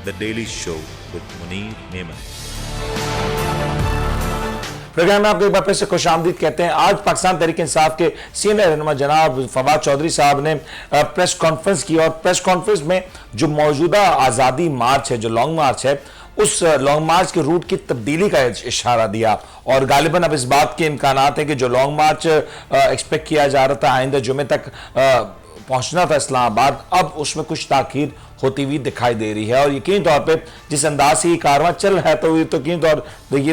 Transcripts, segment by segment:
The Daily Show with Munir Memon. Program में आपको एक बार फिर से खुशामदीद कहते हैं। आज पाकिस्तान तहरीक इंसाफ के सीनियर रहनुमा जनाब फवाद चौधरी साहब ने प्रेस कॉन्फ्रेंस की और प्रेस कॉन्फ्रेंस में जो मौजूदा आज़ादी मार्च है, जो लॉन्ग मार्च है, उस लॉन्ग मार्च के रूट की तब्दीली का इशारा दिया और गालिबन अब इस बात के इम्कानात है कि जो लॉन्ग मार्च एक्सपेक्ट किया जा रहा था आइंदा जुमे तक पहुंचना था इस्लामाबाद, अब उसमें कुछ ताखीर होती हुई दिखाई दे रही है। और यकीनी तौर पे जिस अंदाज से ये कारवां चल रहा है तो ये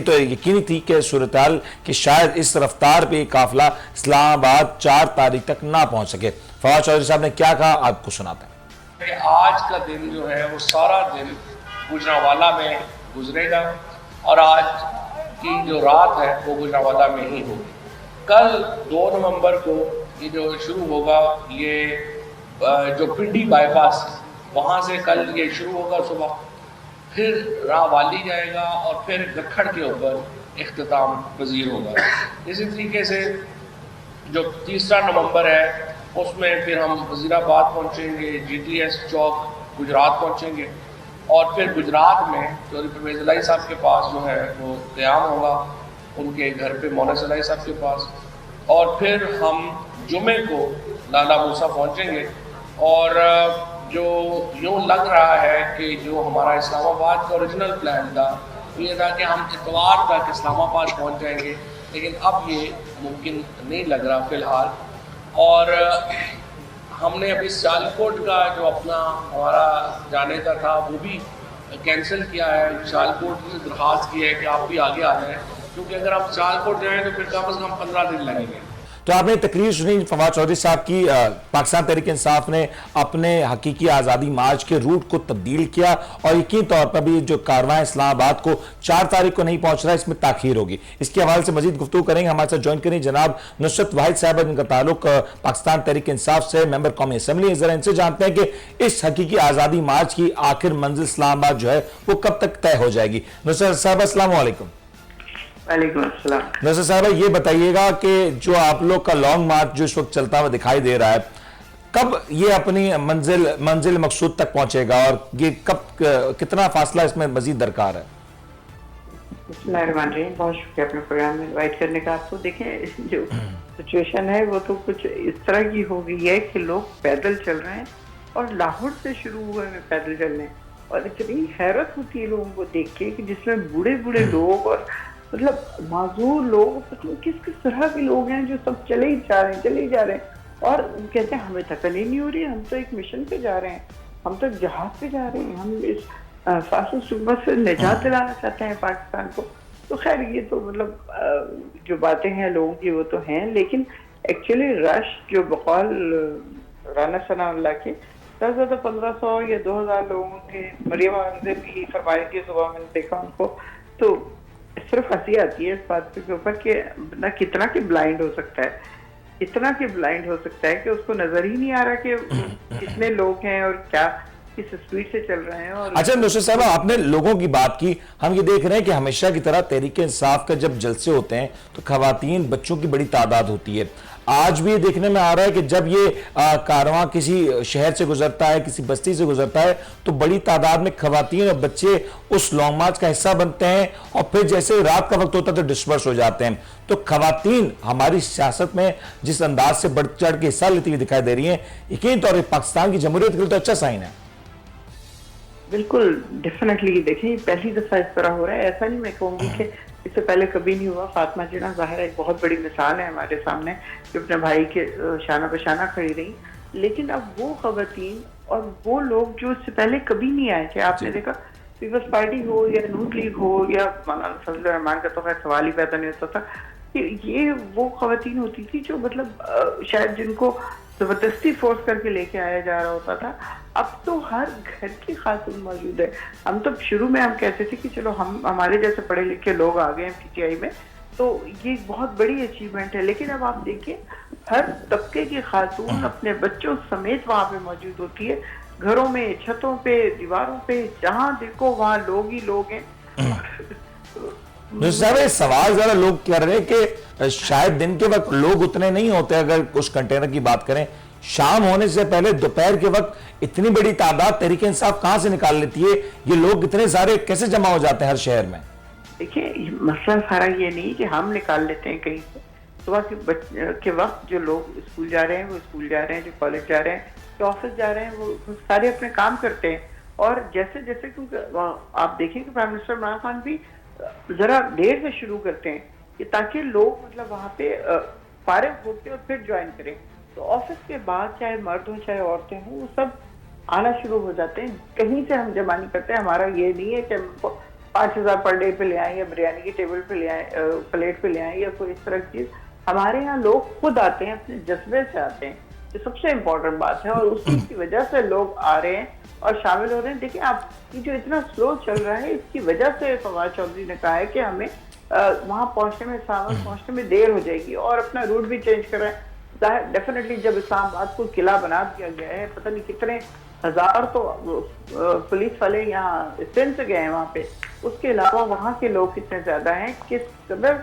तो यकीनी थी कि सूरत हाल कि शायद इस रफ्तार पे काफिला इस्लामाबाद 4 तारीख तक ना पहुंच सके। फवाद चौधरी साहब ने क्या कहा, आपको सुनाते हैं। आज का दिन जो है वो सारा दिन गुजरांवाला में गुजरेगा और आज की जो रात है वो गुजरांवाला में ही होगी। कल 2 नवंबर को ये जो शुरू होगा, ये जो पिंडी बाईपास वहाँ से कल ये शुरू होगा सुबह, फिर रावाली जाएगा और फिर गखड़ के ऊपर इख्तिताम पजीर होगा। इसी तरीके से जो 3 नवंबर है उसमें फिर हम वजीराबाद पहुँचेंगे, GTS चौक गुजरात पहुँचेंगे और फिर गुजरात में चौधरी परवेज़ इलाही साहब के पास जो है वो क़याम होगा, उनके घर पे मोनस इलाही साहब के पास, और फिर हम जुमे को लाला मूसा पहुँचेंगे। और जो यूँ लग रहा है कि जो हमारा इस्लामाबाद का ओरिजिनल प्लान था ये था कि हम इतवार तक इस्लामाबाद पहुँच जाएंगे, लेकिन अब ये मुमकिन नहीं लग रहा फ़िलहाल। और हमने अभी सियालकोट का जो अपना हमारा जाने का था वो भी कैंसिल किया है। सियालकोट से दरख्वास्त की है कि आप भी आगे आ जाएँ, क्योंकि अगर आप सियालकोट जाएँ तो फिर कम से कम 15 दिन लगेंगे। तो आपने तकरीर सुनी फवाद चौधरी साहब की। पाकिस्तान तहरीक इंसाफ ने अपने हकीकी आज़ादी मार्च के रूट को तब्दील किया और यकीनी तौर पर भी जो कारवां इस्लामाबाद को 4 तारीख को नहीं पहुंच रहा है, इसमें ताखीर होगी। इसके हवाले से मजीद गुफ्तगू करेंगे। हमारे साथ ज्वाइन करें जनाब नुसरत वाहिद साहब, जिनका ताल्लुक पाकिस्तान तहरीक इंसाफ से, मेंबर कौमी असम्बली। जरा इनसे जानते हैं कि इस हकीकी आज़ादी मार्च की आखिर मंजिल इस्लामाबाद जो है वो कब तक तय हो जाएगी। नुसरत साहब अस्सलाम वालेकुम। नसर साहब ये बताइएगा कि जो आप लोग का लॉन्ग मार्च जो इस वक्त चलता हुआ दिखाई दे रहा है, कब ये अपनी मंजिल मकसूद तक पहुंचेगा और ये कब कितना फासला इसमें मजीद दरकार है? बहुत शुक्रिया अपने प्रोग्राम में इनवाइट करने का। आपको देखें जो सिचुएशन है वो तो कुछ इस तरह की हो गई है कि लोग पैदल चल रहे हैं और लाहौर से शुरू हुए हैं पैदल चलने, और इतनी हैरत होती है लोगों को देख के कि जिसमें बूढ़े बूढ़े लोग और मतलब माजूर लोग, मतलब किस किस तरह के लोग हैं जो सब चले ही जा रहे हैं और कहते हैं हमें थकन ही नहीं हो रही, हम तो एक मिशन पे जा रहे हैं, हम तो जहाज पे जा रहे हैं, हम इस फासिल सुबह से निजात दिलाना चाहते हैं पाकिस्तान को। तो खैर ये तो मतलब जो बातें हैं लोगों की वो तो हैं, लेकिन एक्चुअली रश जो बकौल राना सनाउल्लाह के 1500 या 2000 लोगों के मरियम भी फरमाई थी सुबह, मैंने देखा उनको, तो सिर्फ हंसी आती है इस बात के ऊपर कि ना कितना के ब्लाइंड हो सकता है, इतना के ब्लाइंड हो सकता है कि उसको नजर ही नहीं आ रहा कि कितने लोग हैं और क्या किस स्पीड से चल रहे हैं। और अच्छा नुसरत साहब, आपने लोगों की बात की, हम ये देख रहे हैं कि हमेशा की तरह तहरीक इंसाफ का जब जलसे होते हैं तो खवातीन बच्चों की बड़ी तादाद होती है। आज भी ये देखने में आ रहा है कि जब ये कारवां किसी शहर से गुजरता है, किसी बस्ती से गुजरता है, तो बड़ी तादाद में खवातीन और बच्चे उस लॉन्ग मार्च का हिस्सा बनते हैं और फिर जैसे रात का वक्त होता है तो डिस्पर्स हो जाते हैं। तो खवातीन हमारी सियासत में जिस अंदाज से बढ़ चढ़ के हिस्सा लेती हुई दिखाई दे रही है, यकीन तौर पर पाकिस्तान की जमहूरियत के लिए तो अच्छा साइन है। बिल्कुल डेफिनेटली, देखिए पहली दफा इस तरह हो रहा है, ऐसा नहीं मैं कहूँगी कि इससे पहले कभी नहीं हुआ। फातिमा जिन्ना ज़ाहिर एक बहुत बड़ी मिसाल है हमारे सामने, जो अपने भाई के शाना बशाना खड़ी रही, लेकिन अब वो खवातीन और वो लोग जो इससे पहले कभी नहीं आए थे, आपने देखा पीपल्स पार्टी हो या नून लीग हो या मौलाना फजल रहमान का तो खैर सवाल ही पैदा नहीं होता था, ये वो खवातीन होती थी जो मतलब शायद जिनको जबरदस्ती फोर्स करके लेके आया जा रहा होता था। अब तो हर घर की खातून मौजूद है। हम तो शुरू में हम कहते थे कि चलो हम हमारे जैसे पढ़े लिखे लोग आ गए हैं PTI में, तो ये बहुत बड़ी अचीवमेंट है, लेकिन अब आप देखिए हर तबके की खातून अपने बच्चों समेत वहाँ पे मौजूद होती है, घरों में, छतों पे, दीवारों पे, जहाँ देखो वहाँ लोग ही लोग हैं। सवाल जरा लोग कह रहे हैं कि शायद दिन के वक्त लोग उतने नहीं होते, अगर उस कंटेनर की बात करें, शाम होने से पहले दोपहर के वक्त इतनी बड़ी तादाद तहरीक इंसाफ कहां से निकाल लेती है? ये लोग इतने सारे कैसे जमा हो जाते हैं हर शहर में? देखिए, मसला सारा ये नहीं कि हम निकाल लेते हैं कहीं से। सुबह के वक्त जो लोग स्कूल जा रहे हैं वो स्कूल जा रहे हैं, जो कॉलेज जा रहे हैं, जो ऑफिस जा रहे हैं, वो सारे अपने काम करते हैं। और जैसे जैसे क्योंकि आप देखिए कि प्राइम मिनिस्टर इमरान खान भी जरा देर से शुरू करते हैं कि ताकि लोग मतलब वहाँ पे फारिग होते और फिर ज्वाइन करें। तो ऑफिस के बाद चाहे मर्द हो चाहे औरतें हों, वो सब आना शुरू हो जाते हैं। कहीं से हम जमा नहीं करते। हमारा ये नहीं है कि हमको 5,000 पर डे पे ले आए या बिरयानी की टेबल पे ले आए, प्लेट पे ले आए या कोई इस तरह की चीज। हमारे यहाँ लोग खुद आते हैं, अपने जज्बे से आते हैं, जो सबसे इम्पोर्टेंट बात है। और उसी की वजह से लोग आ रहे हैं और शामिल हो रहे हैं। देखिए, आप ये जो इतना स्लो चल रहा है, इसकी वजह से फवाद चौधरी ने कहा है कि हमें वहां पहुंचने में, इस्लामाबाद पहुंचने में देर हो जाएगी और अपना रूट भी चेंज कर रहे हैं। डेफिनेटली जब इस्लामाबाद को किला बना दिया गया है, पता नहीं कितने हजार तो पुलिस वाले यहाँ सिंध से गए हैं वहां पे, उसके अलावा वहां के लोग कितने ज्यादा हैं, किस कदर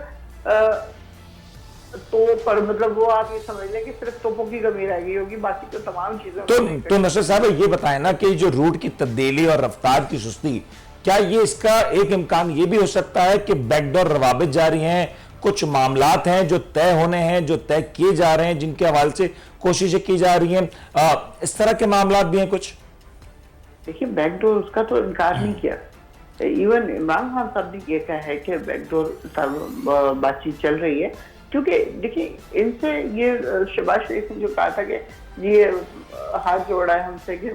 तो पर मतलब वो आप ये समझ लें कि सिर्फ तोपों की कमी रह गई होगी, बाकी तो तमाम चीजें। तो नसर साहब ये बताएं ना कि जो रूट की तब्दीली और रफ्तार की सुस्ती, क्या ये इसका एक इम्कान ये भी हो सकता है कि बैकडोर रवाबित जारी हैं, कुछ मामलात हैं जो तय होने हैं, जो तय किए जा रहे हैं, जिनके हवाले से कोशिशें की जा रही हैं, इस तरह के मामलात भी हैं कुछ? देखिए, बैकडोर उसका तो इनकार नहीं किया। इवन इमरान खान साहब ने ये कहा है कि बैकडोर बातचीत चल रही है, क्योंकि देखिए इनसे ये शहबाज शरीफ ने जो कहा था कि ये हाथ जोड़ा है हमसे कि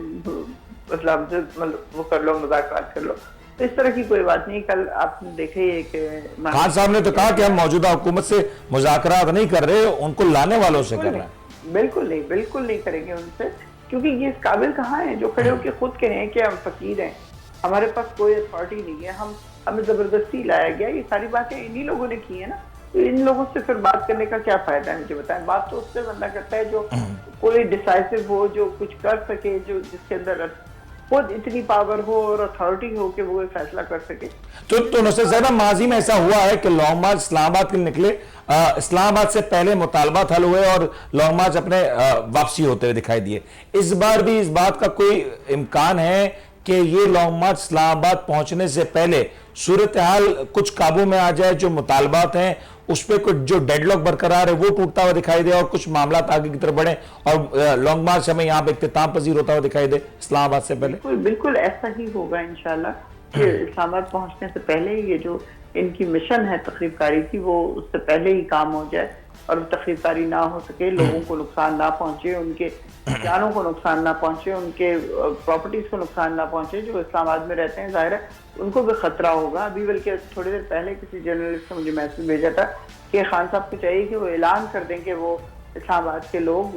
मतलब वो कर लो, मुज़ाकरात कर लो, तो इस तरह की कोई बात नहीं। कल आपने देखा ही कि खान साहब ने तो कहा कि हम मौजूदा हुकूमत से मुज़ाकरात नहीं कर रहे, उनको लाने वालों से कर रहे हैं। बिल्कुल नहीं करेंगे उनसे, क्योंकि ये इस काबिल कहाँ है जो खड़े होकर खुद कहें कि हम फकीर हैं, हमारे पास कोई अथॉरिटी नहीं है, हमें जबरदस्ती लाया गया। ये सारी बातें इन्हीं लोगों ने की है ना, तो इन लोगों से फिर बात करने का क्या फायदा है? मुझे बताएं। बात तो उससे बंदा करता है जो कोई डिसाइसिव हो, जो कुछ कर सके, जो जिसके अंदर खुद इतनी पावर हो और अथॉरिटी हो कि वो फैसला कर सके। तो नसर साहब, माजी में ऐसा हुआ है कि लॉन्ग मार्च इस्लामाबाद के निकले, इस्लामाबाद से पहले मुतालबात हल हुए और लॉन्ग मार्च अपने वापसी होते हुए दिखाई दिए। इस बार भी इस बात का कोई इम्कान है कि ये लॉन्ग मार्च इस्लामाबाद पहुंचने से पहले सूरत हाल कुछ काबू में आ जाए, जो मुतालबात हैं उस पर कुछ जो डेडलॉक बरकरार है वो टूटता हुआ दिखाई दे और कुछ मामला आगे की तरफ बढ़े और लॉन्ग मार्च हमें यहाँ पे इख्तिताम पजीर होता हुआ दिखाई दे इस्लामाबाद से पहले? बिल्कुल ऐसा ही होगा इंशाल्लाह कि इस्लामाबाद पहुंचने से पहले ये जो इनकी मिशन है तकरीबकारी की, वो उससे पहले ही काम हो जाए और तकरीबकारी ना हो सके, लोगों को नुकसान ना पहुंचे, उनके जानों को नुकसान ना पहुंचे, उनके प्रॉपर्टीज को नुकसान ना पहुंचे। जो इस्लामाबाद में रहते हैं जाहिर है उनको भी खतरा होगा। अभी बल्कि थोड़ी देर पहले किसी जर्नलिस्ट ने मुझे मैसेज भेजा था कि खान साहब को चाहिए कि वो ऐलान कर दें कि वो इस्लामाबाद के लोग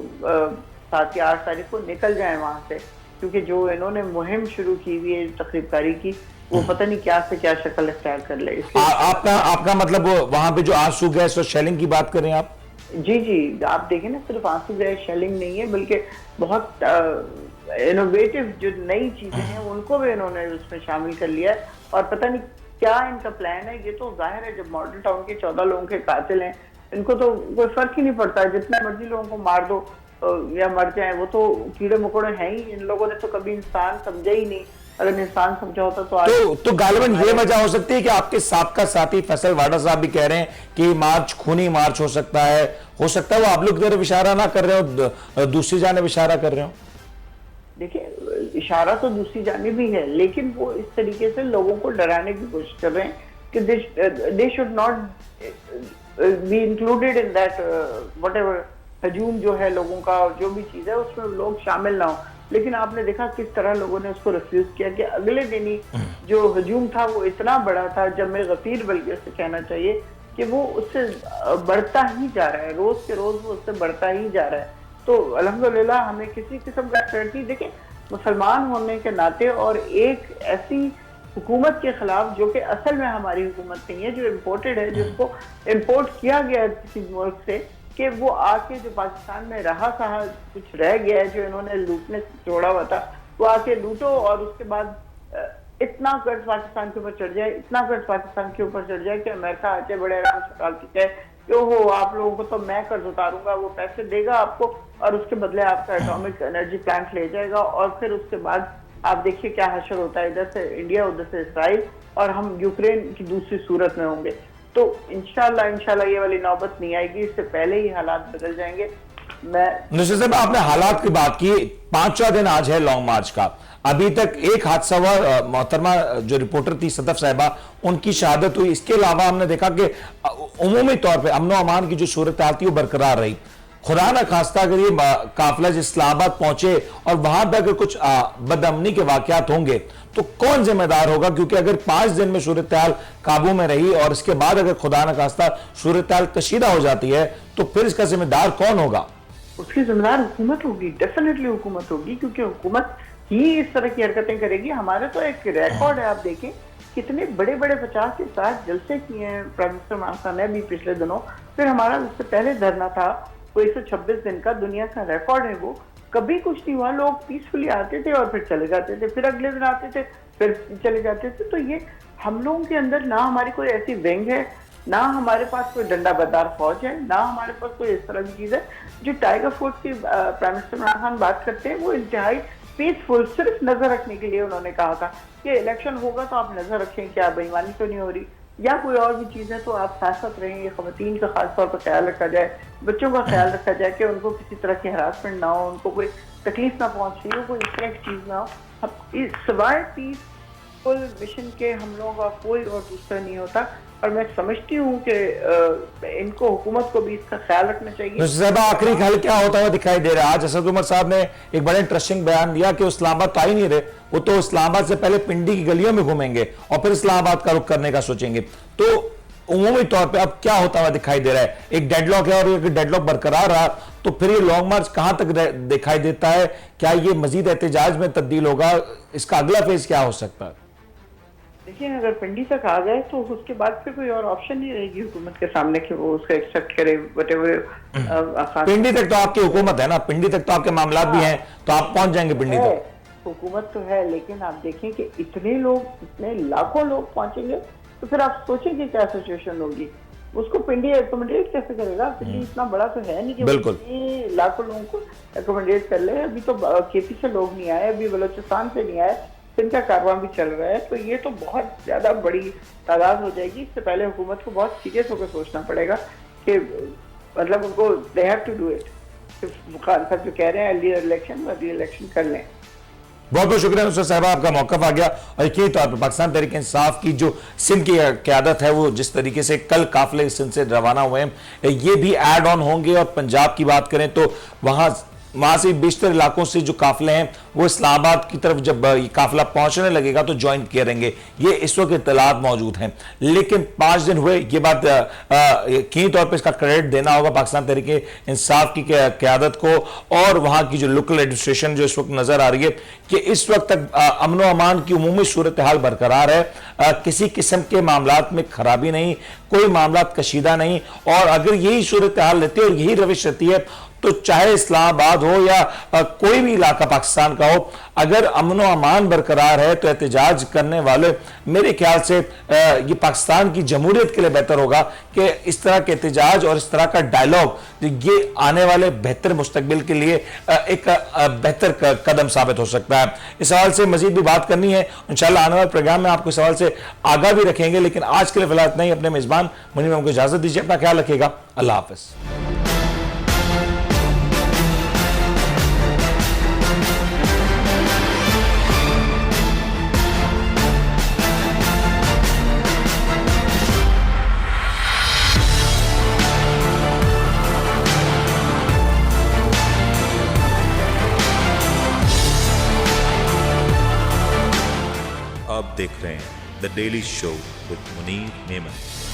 7 या 8 तारीख को निकल जाएं वहाँ से, क्योंकि जो इन्होंने मुहिम शुरू की हुई है तकरीबकारी की, वो पता नहीं क्या से क्या शक्ल इख्तियार कर ले। आपका मतलब वहां पे जो आंसू गैस और शेलिंग की बात करें आप? जी, आप देखें ना, सिर्फ आंसू गैस शेलिंग नहीं है, बल्कि बहुत इनोवेटिव जो नई चीजें हैं उनको भी इन्होंने उसमें शामिल कर लिया है। और पता नहीं क्या इनका प्लान है। ये तो जाहिर है जब मॉडल टाउन के 14 लोगों के कातिल हैं, इनको तो कोई फर्क ही नहीं पड़ता, जितना मर्जी लोगों को मार दो या मर जाए, वो तो कीड़े मकोड़े हैं ही। इन लोगों ने तो कभी इंसान समझा ही नहीं। अगर इंसान समझा होता तो गालिबन ये वजह हो सकती है कि आपके साबका साथी फैसल वाडा साहब भी कह रहे हैं कि मार्च खूनी मार्च हो सकता है वो आप लोग की तरफ इशारा ना कर रहे हो, दूसरी जानिब इशारा कर रहे हो। देखिए, इशारा तो दूसरी जानिब भी है, लेकिन वो इस तरीके से लोगों को डराने की कोशिश कर रहे हैं कि they should not be included in that whatever हजूम जो है लोगों का, और जो भी चीज है उसमें लोग शामिल ना हो। लेकिन आपने देखा किस तरह लोगों ने उसको रिफ्यूज किया कि अगले दिन ही जो हजूम था वो इतना बड़ा था, जब मैं गफीर बल्कि उससे कहना चाहिए कि वो उससे बढ़ता ही जा रहा है, रोज के रोज वो उससे बढ़ता ही जा रहा है। तो अल्हम्दुलिल्लाह हमें किसी किस्म का स्ट्रेटजी, देखिए मुसलमान होने के नाते और एक ऐसी हुकूमत के खिलाफ जो कि असल में हमारी हुकूमत नहीं है, जो इम्पोर्टेड है, जिसको इम्पोर्ट किया गया है किसी मुल्क से, कि वो आके जो पाकिस्तान में रहा सहा कुछ रह गया है, जो इन्होंने लूटने से जोड़ा हुआ था, वो आके लूटो और उसके बाद इतना कर्ज पाकिस्तान के ऊपर चढ़ जाए, इतना कर्ज पाकिस्तान के ऊपर चढ़ जाए कि अमेरिका आके बड़े आराम से टाल के कि ओहो आप लोगों को तो मैं कर्ज उतारूंगा, वो पैसे देगा आपको और उसके बदले आपका एटॉमिक एनर्जी प्लांट ले जाएगा और फिर उसके बाद आप देखिए क्या हशर होता है, इधर से इंडिया उधर से इसराइल और हम यूक्रेन की दूसरी सूरत में होंगे। तो इंशाल्लाह ये वाली नौबत नहीं आएगी, इससे पहले ही हालात बदल जाएंगे। निश्चित साहब, आपने हालात की बात की, 5वां दिन आज है लॉन्ग मार्च का, अभी तक एक हादसा हुआ, मोहतरमा जो रिपोर्टर थी सदफ साहिबा, उनकी शहादत हुई। इसके अलावा हमने देखा कि उमूमी तौर पे अमन अमान की जो सूरत हाल थी वो बरकरार रही। खुदा न खास्ता अगर ये काफिला इस्लामाबाद पहुंचे और वहां पर अगर कुछ बदअमनी के वाकयात होंगे तो कौन जिम्मेदार होगा? क्योंकि अगर 5 दिन में सूरत हाल काबू में रही और इसके बाद अगर खुदा न खास्ता सूरत हाल कशीदा हो जाती है तो फिर इसका जिम्मेदार कौन होगा? उसकी जिम्मेदार हुकूमत होगी, डेफिनेटली हुकूमत होगी, क्योंकि हुकूमत ही इस तरह की हरकतें करेगी। हमारे तो एक रिकॉर्ड है, आप देखें कितने बड़े बड़े 50 से 60 जलसे किए हैं प्राइम मिनिस्टर इमरान खान ने भी पिछले दिनों। फिर हमारा उससे पहले धरना था, वो 126 दिन का दुनिया का रिकॉर्ड है, वो कभी कुछ नहीं हुआ। लोग पीसफुली आते थे और फिर चले जाते थे, फिर अगले दिन आते थे, फिर चले जाते थे। तो ये हम लोगों के अंदर ना हमारी कोई ऐसी विंग है, ना हमारे पास कोई डंडा बरदार फौज है, ना हमारे पास कोई इस तरह की चीज है। जो टाइगर फोर्स की प्राइम मिनिस्टर इमरान खान बात करते हैं वो इंतहाई पीसफुल, सिर्फ नजर रखने के लिए उन्होंने कहा था कि इलेक्शन होगा तो आप नजर रखें क्या बेईमानी तो नहीं हो रही या कोई और भी चीज है, तो आप साथ साथ रहेंगे। खवातीन का खास तौर पर ख्याल रखा जाए, बच्चों का ख्याल रखा जाए कि उनको किसी तरह की हरासमेंट ना हो, उनको कोई तकलीफ ना पहुंच रही हो, कोई इस तरह की चीज ना हो। सिवाय पीसफुल मिशन के हम लोगों का कोई और दूसरा नहीं होता। और मैं समझती हूँ कि इनको, हुकूमत को भी इसका ख्याल रखना चाहिए। आखिरी ख्याल क्या होता हुआ दिखाई दे रहा है? आज असद उमर साहब ने एक बड़ा इंटरेस्टिंग बयान दिया कि इस्लामाबाद तो आ ही नहीं रहे, वो तो इस्लामाबाद से पहले पिंडी की गलियों में घूमेंगे और फिर इस्लामाबाद का रुख करने का सोचेंगे। तो उमूमी तौर पे अब क्या होता हुआ दिखाई दे रहा है? एक डेडलॉक है और एक डेडलॉक बरकरार रहा तो फिर ये लॉन्ग मार्च कहां तक दिखाई देता है? क्या ये मजीद एहतजाज में तब्दील होगा? इसका अगला फेज क्या हो सकता है? देखिए, अगर पिंडी तक आ गए तो उसके बाद फिर कोई और ऑप्शन नहीं रहेगी हुकूमत के सामने कि वो उसको एक्सेप्ट करे। पिंडी तक तो आपकी हुकूमत है ना, पिंडी तक तो आपके मामला भी हैं, तो आप पहुंच जाएंगे पिंडी तक। हुकूमत तो है, लेकिन आप देखें कि इतने लोग, इतने लाखों लोग पहुंचेंगे तो फिर आप सोचेंगे क्या सिचुएशन होगी। उसको पिंडी एकोमोडेट कैसे करेगा? पिंडी इतना बड़ा तो है नहीं कि लाखों लोगों को एकोमोडेट कर ले। अभी तो केपी से लोग नहीं आए, अभी बलोचिस्तान से नहीं आए, इनका कारवां भी चल रहा है। तो ये तो बहुत ज्यादा बड़ी तादाद हो जाएगी। इससे पहले हुकूमत को बहुत सीरियस होकर सोचना पड़ेगा कि मतलब उनको they have to do it. Khan साहब जो कह रहे हैं अर्ली इलेक्शन कर लें। बहुत बहुत शुक्रिया नुसरत साहब, आपका मौक़िफ़ आ गया। और यकीनी तौर पर पाकिस्तान तहरीक इंसाफ की जो सिंध की क़यादत है, वो जिस तरीके से कल काफिले सिंध से रवाना हुए हैं, ये भी ऐड ऑन होंगे। और पंजाब की बात करें तो वहां से बेशतर इलाकों से जो काफिले हैं वो इस्लामाबाद की तरफ जब ये काफिला पहुंचने लगेगा तो ज्वाइन करेंगे। ये इस वक्त इत्तलात मौजूद हैं, लेकिन 5 दिन हुए। ये बात यकीनी तौर पर इसका क्रेडिट देना होगा पाकिस्तान तहरीक इंसाफ की क़यादत को और वहां की जो लोकल एडमिनिस्ट्रेशन जो इस वक्त नजर आ रही है कि इस वक्त तक अमन व अमान की उमूमी सूरत हाल बरकरार है। किसी किस्म के मामलात में खराबी नहीं, कोई मामलात कशीदा नहीं। और अगर यही सूरत हाल रहती है और यही रविश रहती है तो चाहे इस्लामाबाद हो या कोई भी इलाका पाकिस्तान का हो, अगर अमन व अमान बरकरार है तो एहतजाज करने वाले, मेरे ख्याल से ये पाकिस्तान की जमहूरियत के लिए बेहतर होगा कि इस तरह के एहतजाज और इस तरह का डायलॉग ये आने वाले बेहतर मुस्तकबिल के लिए एक बेहतर कदम साबित हो सकता है। इस सवाल से मजीद भी बात करनी है, इंशाल्लाह आने वाले प्रोग्राम में आपको सवाल से आगाह भी रखेंगे। लेकिन आज के लिए फिलहाल नहीं, अपने मेजबान मुनीर को इजाजत दीजिए। अपना ख्याल रखिएगा। अल्लाह हाफिज। आप देख रहे हैं the daily show with Munir Memon.